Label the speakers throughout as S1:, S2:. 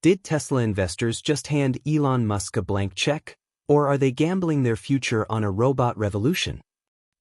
S1: Did Tesla investors just hand Elon Musk a blank check, or are they gambling their future on a robot revolution?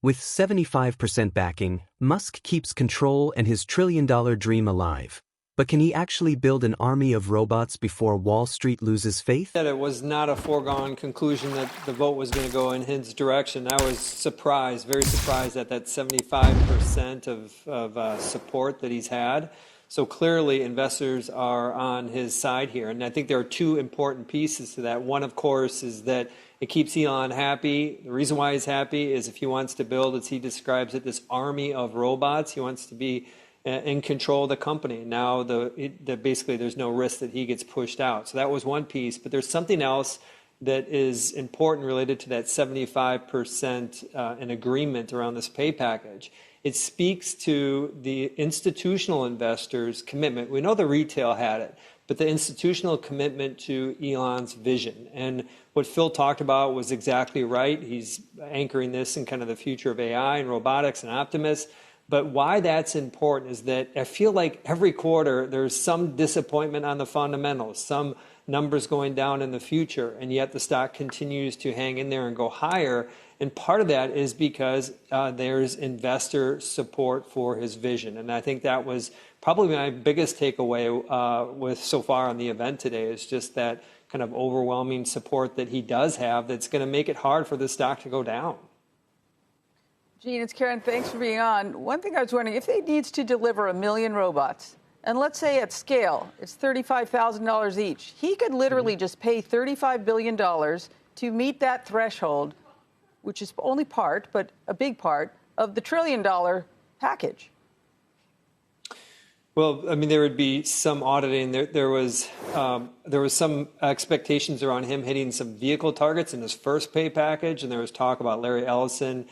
S1: With 75% backing, Musk keeps control and his trillion-dollar dream alive. But can he actually build an army of robots before Wall Street loses faith?
S2: That it was not a foregone conclusion that the vote was going to go in his direction. I was surprised, very surprised at that 75% of support that he's had. So clearly investors are on his side here. And I think there are two important pieces to that. One, of course, is that it keeps Elon happy. The reason why he's happy is if he wants to build, as he describes it, this army of robots, he wants to be in control of the company. Now, basically, there's no risk that he gets pushed out. So that was one piece. But there's something else that is important related to that 75% in agreement around this pay package. It speaks to the institutional investors' commitment. We know the retail had it, but the institutional commitment to Elon's vision. And what Phil talked about was exactly right. He's anchoring this in kind of the future of AI and robotics and Optimus. But why that's important is that I feel like every quarter there's some disappointment on the fundamentals, some numbers going down in the future, and yet the stock continues to hang in there and go higher. And part of that is because there's investor support for his vision. And I think that was probably my biggest takeaway with so far on the event today, is just that kind of overwhelming support that he does have that's going to make it hard for the stock to go down.
S3: Gene, it's Karen. Thanks for being on. One thing I was wondering, if they needs to deliver 1 million robots, and let's say at scale, it's $35,000 each, he could literally just pay $35 billion to meet that threshold, which is only part, but a big part, of the $1 trillion package.
S2: Well, I mean, there would be some auditing. There was some expectations around him hitting some vehicle targets in his first pay package, and there was talk about Larry Ellison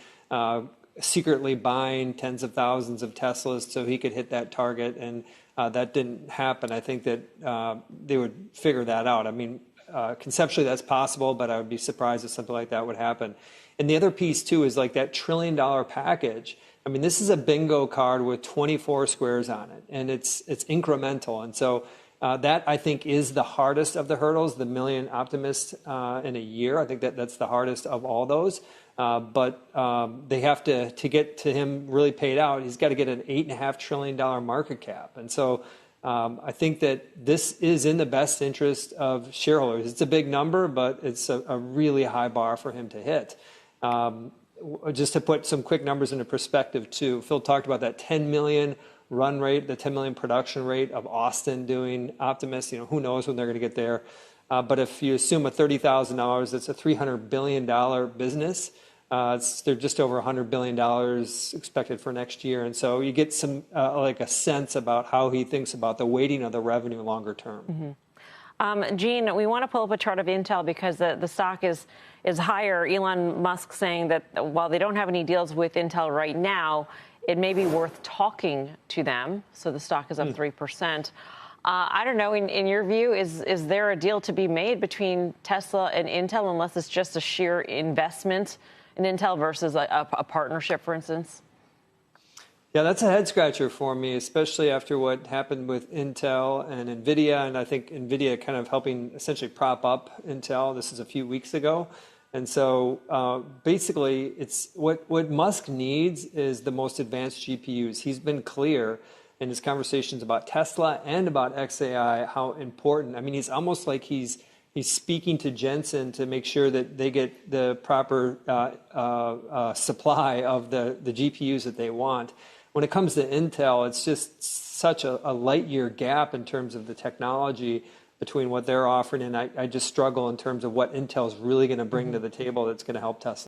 S2: secretly buying tens of thousands of Teslas so he could hit that target, and that didn't happen. I think that they would figure that out. I mean, conceptually that's possible, but I would be surprised if something like that would happen. And the other piece too is like that $1 trillion package. I mean, this is a bingo card with 24 squares on it, and it's incremental. And so that, I think, is the hardest of the hurdles, the 1 million Optimists in a year. I think that's the hardest of all those. But they have to get to him really paid out, he's got to get an $8.5 trillion market cap. And so I think that this is in the best interest of shareholders. It's a big number, but it's a really high bar for him to hit. Just to put some quick numbers into perspective, too, Phil talked about that 10 million run rate, the 10 million production rate of Austin doing Optimus. You know, who knows when they're going to get there. But if you assume a $30,000, that's a $300 billion business. They're just over $100 billion expected for next year. And so you get some like a sense about how he thinks about the weighting of the revenue longer term.
S4: Mm-hmm. Gene, we want to pull up a chart of Intel because the stock is higher. Elon Musk saying that while they don't have any deals with Intel right now, it may be worth talking to them. So the stock is up 3%. I don't know, in your view, is there a deal to be made between Tesla and Intel, unless it's just a sheer investment in Intel versus a partnership, for instance?
S2: Yeah, that's a head scratcher for me, especially after what happened with Intel and Nvidia. And I think Nvidia kind of helping essentially prop up Intel. This is a few weeks ago. And so basically, it's what Musk needs is the most advanced GPUs. He's been clear in his conversations about Tesla and about XAI how important. I mean, he's almost like he's speaking to Jensen to make sure that they get the proper supply of the GPUs that they want. When it comes to Intel, it's just such a light year gap in terms of the technology between what they're offering, and I just struggle in terms of what Intel's really going to bring to the table that's going to help Tesla.